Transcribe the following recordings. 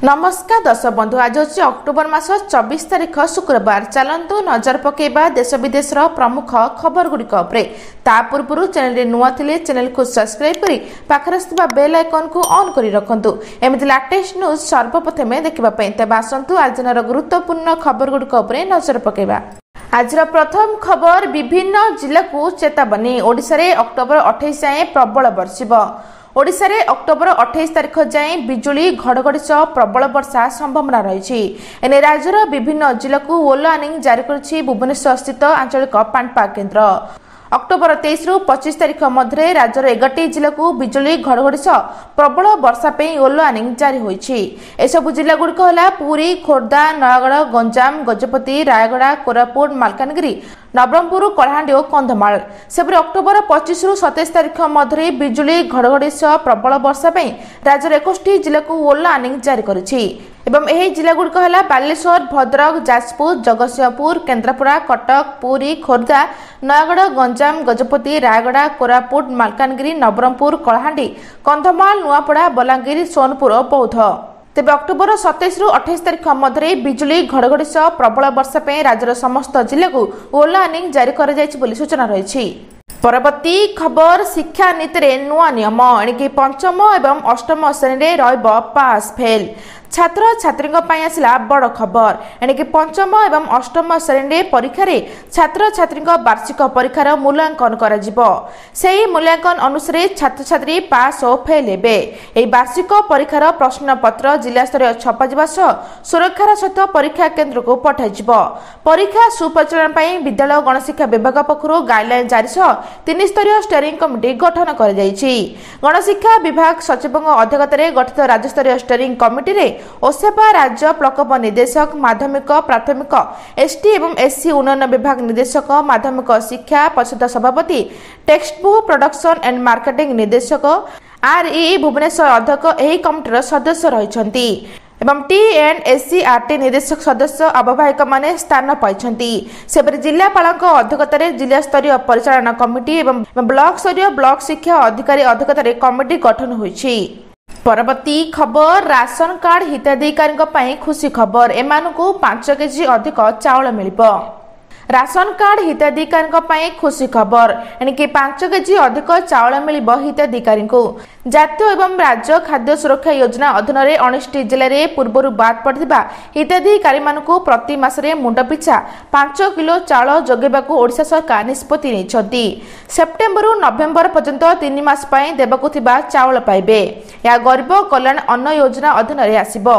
नमस्कार दर्शक बंधु आज हूँ अक्टोबर मास 24 तारिख शुक्रवार। चलतु नजर पकेबा देश विदेश प्रमुख खबर गुड़िक ता पूर्व चैनल नुआ थिले चैनल को सब्सक्राइब करी पाखरे स्थित बेल आइकन को ऑन करी रखंतु। एमिति लेटेस्ट न्यूज सर्वप्रथमे देखिबा पई तेबे आसंतु आज दिनर गुरुत्वपूर्ण खबर गुड़िक नजर पकेबा। आज प्रथम खबर विभिन्न जिला को चेतावनी। ओडिशा रे अक्टोबर 28 जाए प्रबल वर्षिब। ओडिशा रे अक्टोबर 28 तारिख जाए बिजुली घड़घड़ी सह प्रबल वर्षा संभावना रही। एने राज्यर विभिन्न जिला को येलो वार्निंग जारी कर भुवनेश्वर स्थित आंचलिक पाणीपाग केन्द्र। अक्टोबर 23 रु 25 तारिख मध्य राज्यर 11 जिला को बिजुली घड़घड़ी सह प्रबल वर्षा येलो वार्निंग जारी होईछि। एसबु जिला गुड़िक है पुरी, खोर्धा, नयागढ़, गंजाम, गजपति, रायगड़ा, कोरापुट, मालकानगिरी, नवरंगपुर, कलाहांडी और कंधमाल। सेपरि अक्टोबर 25 रु 27 तारिख मध्य बिजुली घड़घड़ी सह प्रबल वर्षा राज्यर 21 जिला को येलो वार्निंग जारी करिछि। एवं यही जिला गुड़िक है बालेश्वर, भद्रक, जाजपुर, जगतसिंहपुर, केन्द्रापड़ा, कटक, पुरी, खोर्धा, नयागढ़, गंजाम, गजपति, रायगड़ा, कोरापुट, मालकानगिरी, नवरंगपुर, कलाहांडी, कंधमाल, नुआपड़ा, बलांगीर, सोनपुर और बौद्ध। तेज अक्टोबर 27 रु 28 तारिख मध्य बिजुली घड़घड़ी सह प्रबल वर्षा राज्यर समस्त जिला को येलो वार्निंग जारी कर सूचना रही। परवर्ती खबर शिक्षा नीति रे नुआ नियम। एणिकी पंचम एवं अष्टम श्रेणी रे रहिब पास फेल। छात्र छात्री आसला बड़ खबर। एणिकी पंचम एवं अष्टम श्रेणी परीक्षा रे छात्र छात्री वार्षिक परीक्षार मूल्यांकन करा जिवो। सेही मूल्यांकन अनुसार छात्र छात्री पास और फेल हेबे। एही वार्षिक परीक्षार प्रश्न पत्र जिला स्तरीय छपा जिबा सह सुरक्षार सहित परीक्षा केन्द्र को पठा जिवो। परीक्षा सुपरिचालन पई विद्यालय गणशिक्षा विभाग पक्षरु गाइडलाइन जारी सह 3 स्तरीय स्टीयरिंग कमिटी गठन कर जायछि। गणशिक्षा विभाग सचिवଙ୍କ अध्यक्षताରେ गठित राज्य स्तरीय स्टीयरिंग कमिटी रे ओसेपा राज्य प्रकोप निर्देशक, माध्यमिक प्राथमिक एसटी एवं एससी उन्नयन विभाग निर्देशक, माध्यमिक शिक्षा परिषद सभापति, text book production and marketing निर्देशक आरई भुवनेश्वर अध्यक्ष एही कमिटीर सदस्य रहिछन्ति। एवं टी&एससीआरटी निर्देशक सदस्य अववाहिक माने स्थान पाइछन्ति। सेपरि जिलापालक अध्यक्षतारे जिला स्तरीय परिचालन कमिटी एवं ब्लॉक स्तरीय ब्लॉक शिक्षा अधिकारी अध्यक्षतारे कमिटी गठन होइछि। परवर्ती खबर राशन कार्ड हिताधिकारी खुशी खबर। एमानकु 5 केजी अधिक चाउल मिलिबो। राशन कार्ड हिताधिकारी खुशी खबर। एणिकी 5 केजी अधिक चाउल मिलिबो हिताधिकारी को। जातीय एवं राज्य खाद्य सुरक्षा योजना अधीन 19 जिले में पूर्व बाद पड़ता हिताधिकारी मानकु प्रति मासरे मुंड पिछा 5 किलो चाउल जोगेबाकू ओडिशा सरकार निष्पत्ति नेछंती। सेप्टेम्बर रु नवेम्बर पर्यंत 3 मास पई देबाकू थिबा चाउल पाइबे। या गरीब कल्याण अन्न योजना अधीन आसिबो।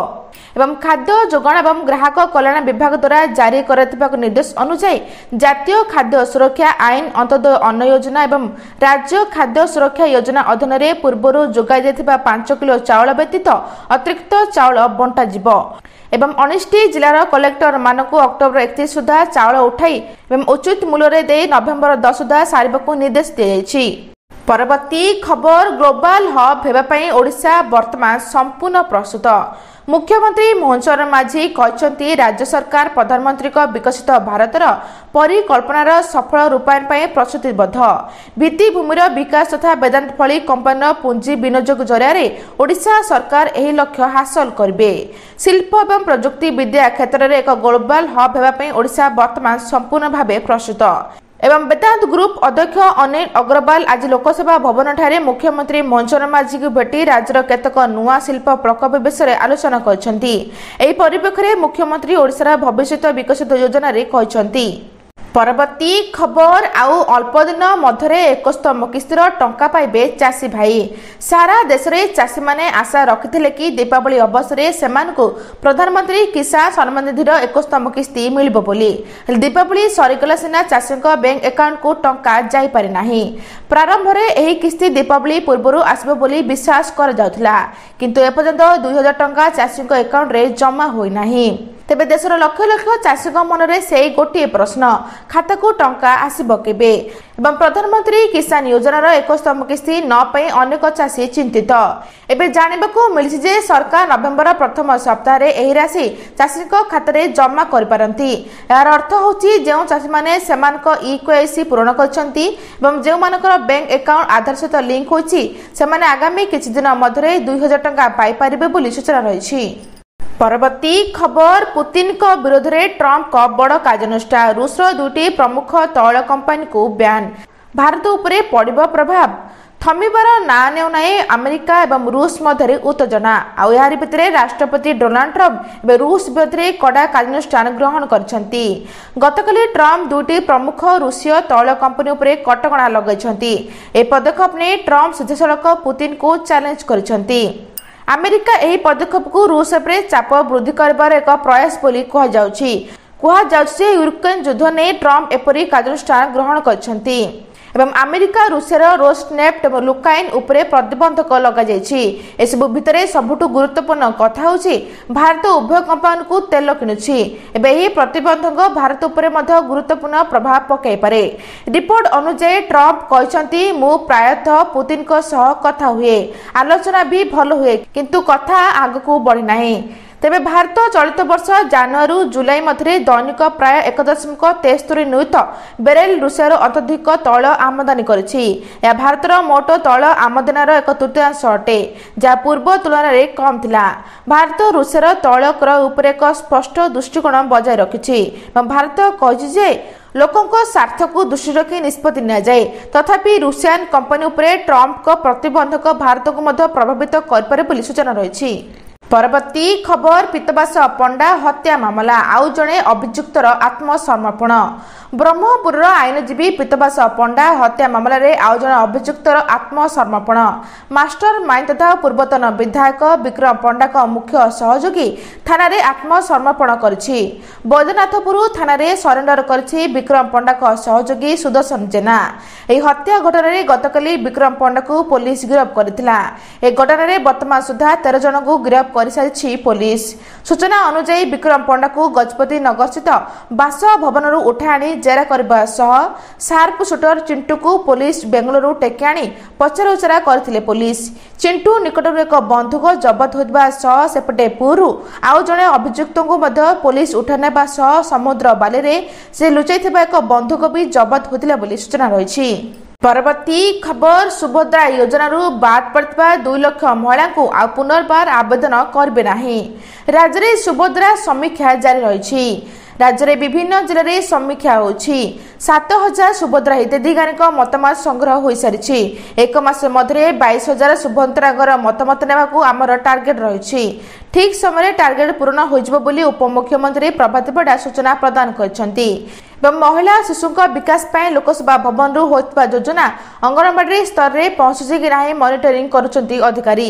एवं खाद्य जोगाण एवं ग्राहक कल्याण विभाग द्वारा जारी कर निर्देश अनुसार जातीय खाद्य सुरक्षा आईन अंत्योदय अन्न योजना एवं राज्य खाद्य सुरक्षा योजना अधीन पूर्व जोगाई 5 किलो चाउल व्यतीत अतिरिक्त चाउल बंटा जिवो। एवं 19 जिलार कलेक्टर मानकु अक्टोबर 31 सुधा चाउल उठाई एवं उचित मूल्य दे नवेम्बर 10 सुधा सारिबाकू निर्देश दिया। परवर्ती खबर ग्लोबल हब हेबापई ओडिशा वर्तमान संपूर्ण प्रस्तुत। मुख्यमंत्री मोहन चरण माझी कहते राज्य सरकार प्रधानमंत्री विकसित भारतर परिकल्पनार सफल रूपायन प्रस्तुतिबद्ध। भित्तिभूमिर विकास तथा वेदांत भली कंपनी पुंजी विनियोग जरिया ओडिशा सरकार एही लक्ष्य हासिल करेंगे। शिल्प एवं प्रजुक्ति विद्या क्षेत्र में एक ग्लोबल हब हेबापई ओडिशा वर्तमान संपूर्ण भाव प्रस्तुत। एवं वेदांत ग्रुप अध्यक्ष अनिल अग्रवाल आज लोकसभा भवन ठारे मुख्यमंत्री मोहन चरण माझी को भेटी राज्यर केतक नुआ शिल्प प्रकल्प विषय आलोचना करछन्ती। एही परिप्रेक्षी मुख्यमंत्री ओडिशार भविष्य विकसित योजना रे कहछन्ती। परवर्ती खबर आउ अल्प दिन मध्य 71 किस्तिर टंका पाइबे चाषी भाई। सारा देश में चाषी माने आशा रखिथिले कि दीपावली अवसर से प्रधानमंत्री किसान सम्मान निधिर 71 किस्ती मिलिबो बोली। दीपावली सरीगला सिना चाषी बैंक अकाउंट को टंका जाई पारि नाही। प्रारंभ में एही किस्ती दीपावली पूर्व आसबो बोली विश्वास कर जाउथला, किंतु एपर्यंत 2000 टंका चाषी अकाउंट रे जमा होई नाही। तेबे देशर लक्ष लक्ष चाषी मनरे से गोटे प्रश्न, खाता को टंका आसिबो केबे। एवं प्रधानमंत्री किसान योजनार 71 किस्ती न पाई अनेक चाषी चिंतित। एबे जानिबाकू मिलिछि जे सरकार नवेम्बर प्रथम सप्ताह रे एही राशि चाषी खाता रे जमा करि पारंती। यार अर्थ होछि जेउ चाषी माने सेमानक इक्यूआईसी पूर्ण करछंती एवं जेउ मानकर बैंक अकाउंट आधार सहित लिंक होछि सेमाने आगामी किछि दिन मध्यरे 2000 टंका पाई पारिबे बोली सूचना रहिछि। परवर्ती खबर पुतिन को विरोध में ट्रंप को बड़ कार्यानुष्ठान रूसर दुईटी प्रमुख तैल कंपानी को ब्यान भारत उपरे पड़िबो प्रभाव थमिबार ना नेउना अमेरिका एवं रूस मध्य उत्तेजना आउ यार भितर राष्ट्रपति डोनाल्ड ट्रंप रूस विरोध में कड़ा कार्यानुष्ठान ग्रहण करछंती। गतकाली ट्रंप दुईटी प्रमुख रूसीय तैल कंपनी उपरे कटकणा लगाइछंती। ए पदक्षेप ने ट्रंप सीधासलख पुतिन को चैलेंज करछंती। अमेरिका एही पदक्षेप को रूस उपरे चाप वृद्धि करबार एक प्रयास बोली कुहाଯାଉଛି। यूक्रेन युद्ध ने ट्रंप एपरी कार्यानुष्ठान ग्रहण करछंती एवं अमेरिका रूसियार रोस्नेफ्ट और लुकाइन उपरे प्रतिबंधक लगा जायछि। एसबु भितरे सबुठु गुरुत्वपूर्ण कथा होछि भारत उभय कंपनी को तेल किणुछि एबे एही प्रतिबंधक भारत उपरे मध्य गुरुत्वपूर्ण प्रभाव पकाई पारे। रिपोर्ट अनुसार ट्रंप कहछंती मु प्रायतः पुतिन को सह कथा हुए आलोचना भी भल हुए किंतु कथा आगको बढ़ी नाही। तेबे भारत चलित वर्ष जनवरी जुलाई मध्य दैनिक प्राय 1.73 नियुत बेरेल रूसियार अत्यधिक तैल आमदानी करिछि। यह भारतर मोट तैल आमदानीर एक तृतीयांश अटे जहाँ पूर्व तुलन में कम थिला। भारत रूसियार तैल क्रय उपरे एक स्पष्ट दृष्टिकोण बजाय रखिछि। भारत कहिछि जे लोकों स्वार्थ को दृष्टि रखी निष्पत्ति नि जाए तथापि रूसियान कंपनी उपरे ट्रंप को प्रतिबंधक भारत को मध्य प्रभावित कर पारे सूचना रही। परवर्ती खबर पीतबास पंडा हत्या मामला आउ जड़े अभियुक्तर आत्मसमर्पण ब्रह्मपुर आईनजीवी पीतबास पंडा हत्या मामला रे आउ जड़े अभियुक्तर आत्मसमर्पण मास्टर माइंड तथा पूर्वतन विधायक विक्रम पंडा का मुख्य सहयोगी थाना रे आत्मसमर्पण करछि। बैद्यनाथपुर थाना रे सरेंडर करछि विक्रम पंडा का सहयोगी सुदर्शन जेना। एही हत्या घटना रे गतकाली विक्रम पंडा को पुलिस गिरफ्त करथिला। ए घटना रे वर्तमान सुधा 13 जन को गिरफ्त कर पुलिस। सूचना अनुसार विक्रम पंडा को गजपति नगर स्थित बासभवन उठा आनी जेरा करबा सह शार्प शूटर चिंटू को पुलिस बेंगलुरु टेकी आनी पचरा उचरा करथिले पुलिस। चिंटू निकटरू एक बंधुक जबत होइबा सह सेपटे पुरु आउ जणे अभियुक्त को मध्य पुलिस उठा नेबा सह समुद्र बाले रे से लुचाइथिबा एक बंधुक भी जबत होतिला बोली सूचना रहिछि। परवर्ती खबर सुभद्रा योजना बाद पड़ता 2 लाख महिला को आ पुनर्बार आवेदन करबे नाही। राज्य में सुभद्रा समीक्षा जारी रही। राज्य में विभिन्न जिले में समीक्षा होछि। 7000 सुभद्रा हिताधिकारी मतमत संग्रह हो सारी। एक मास मध्य 22,000 सुभद्रांगर मतमत नेबाकू आमर टार्गेट रही। ठीक समय टार्गेट पूर्ण हो बोली उपमुख्यमंत्री प्रभात बेड़ा सूचना प्रदान करछंती। महिला शिशु विकास पाई लोकसभा भवन रु होता योजना अंगनवाड़ी स्तर में पहुंची कि ना मॉनिटरिंग करुछंती अधिकारी।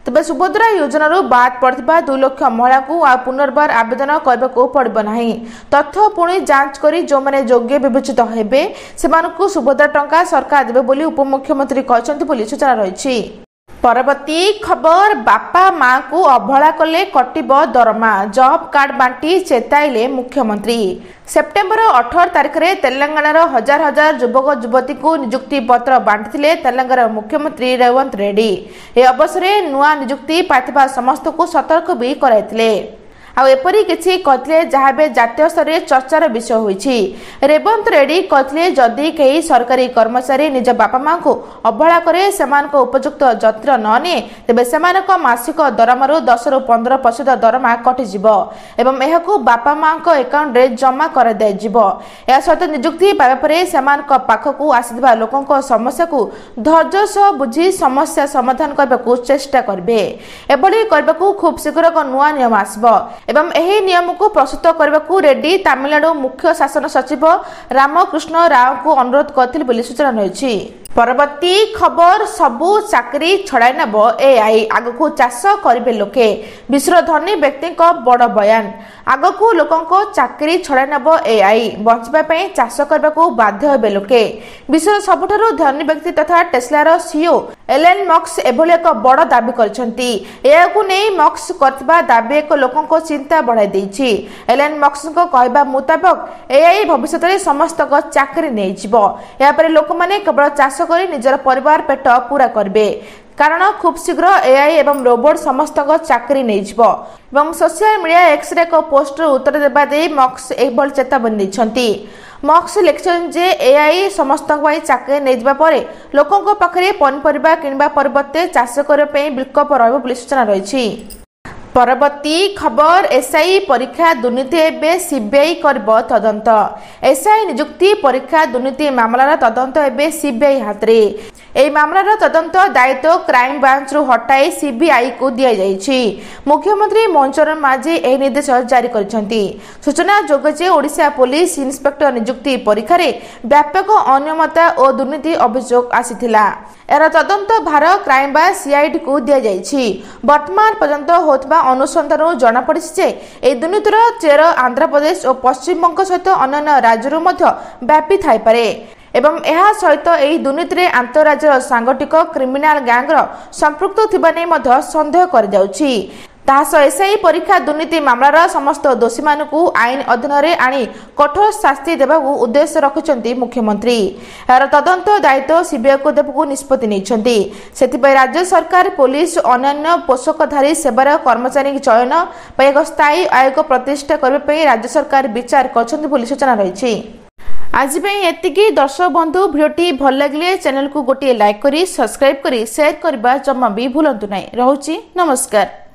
तबे सुभद्रा योजना बाद पड़ता 2 लाख महिला को आ पुनर्बार आवेदन करने को पड़ब नहीं। तथ्य पुणी जांच करी जो माने योग्य विवेचित हेबे सेमानकु सुभद्रा टंका सरकार देबे बोली उपमुख्यमंत्री कहछंती बोली सूचना रही। परवर्ती खबर बापा मां को अवहेला कले कटिब दरमा जॉब कार्ड बांटी चेताइले मुख्यमंत्री। सेप्टेम्बर 18 तारिख में तेलंगानार हजार हजार युवक युवती को नियुक्ति पत्र बांटी तेलंगाना मुख्यमंत्री रेवंत रेड्डी। ए अवसर में नुआ नियुक्ति पाइथिबा समस्त को सतर्क भी कराइथिले। एपरी किछि कहथिले जहाँ बे जातीय स्तर में चर्चार विषय होइछि। रेवंत रेड्डी कहथिले जदि कई सरकारी कर्मचारी निज बापा मां को अवहेला करे सेमानक उपयुक्त जत्र न निए तेबे सेमानक मासिक दरमार 10 ରୁ 15% दरमा कटिजिबो एवं एहाकू बापा मां को अकाउंट रे जमा कर दिजिबो। या सहित नियुक्ति पाइबा परे सेमानक पाखकू आसीथिबा लोकंक समस्या को धैर्य सह बुझी समस्या समाधान करबाकू चेष्टा करबे। एबोली करबाकू खूब शीघ्र एक नुआ नियम आसबो एवं एही नियम को प्रस्तुत करने को रेड्डी तमिलनाडु मुख्य शासन सचिव रामकृष्ण राव को अनुरोध करथिले बोली सूचना रही। परवर्ती खबर सबू चाकरी छड़ाई नब एआई आगको चाष करेंगे लोके विश्व धनी व्यक्ति बड़ बयान। आगको लोकों चाकरी छड़ाई नब एआई बचाई चाष करने को बाध्य हे लोके। विश्व सबुठारु धनी व्यक्ति तथा टेस्लार सीईओ एलन मस्क एभली एक बड़ दाबी करछंती। एयाकू नै मस्क करथिबा दाबी एक लोकों चिंता बढ़ाई देछि। एलन मस्क कहबा मुताबिक एआई भविष्य में समस्त चाकरी नै जिवो। या परे लोक माने केवल चाष करी निजर परिवार पेट पूरा करबे कारण खूब शीघ्र एआई एवं रोबोट समस्त चाकरी नहीं जिवो। एवं सोशल मीडिया एक्स रे एक पोस्ट उत्तर देबा दे मस्क एभली चेतावनी दैछंती। मस्क लिखछन जे एआई समस्त चाकरी नहीं जिबा परे लोकों पाखरे पनिपरिबा किनबा परिवर्ते चाष करबा पई विकल्प रहबो बोली सूचना रही। परवर्ती खबर एसआई परीक्षा दुर्नीति एवं सीबीआई करब तदंत। एसआई नियुक्ति परीक्षा दुर्नीति मामलार तदंत एवं सीबीआई हाथ में। एही मामलार तदंत दायित्व क्राइम ब्रांच रु हटाई सीबीआई को दिया जायछि। मुख्यमंत्री मोहन चरण माझी एही निर्देश जारी करिसेंति। सूचना जोगे ओडिशा पुलिस इंस्पेक्टर नियुक्ति परीक्षा रे व्यापक अनियमितता और दुर्नीति अभियोग आसीथिला। एरा तदंत भार क्राइम ब्रांच सीआईडी को दिया जायछि। वर्तमान पर्यंत होतबा अनुसंधान जना पड़िछि जे ए दुर्नीतिर चेर आंध्र प्रदेश और पश्चिम बंग सहित अन्य राज्यों मध्य व्यापी थाई पारे एवं यह सहित एही दुर्नीति आंतरराज्य सांगठिक क्रिमिनाल गैंगर संपृक्त थिबा नै मध्य संदेह कर जाउछि। तासह एसआई परीक्षा दुर्नीति मामलार समस्त दोषी मानकु आईन अधीन रे आनी कठोर शास्ति देबाकू उद्देश्य रखिछन्ति मुख्यमंत्री। यार तदंत दायित्व सीबीआई को देबाकू निष्पत्ति नेछन्ति। सेथिपय राज्य सरकार पुलिस अन्य पोषकधारी सेवार कर्मचारी चयन पर एक स्थायी आयोग प्रतिष्ठा करबे पई राज्य सरकार विचार करछन्ति बोली सूचना रहिछि। आज एतिकी दर्शक बंधु भिडियोटी भल लगिले चैनल को गोटे लाइक करी सब्सक्राइब करी शेयर करबा जम्मा भी भूलंतु नै। रहुछि नमस्कार।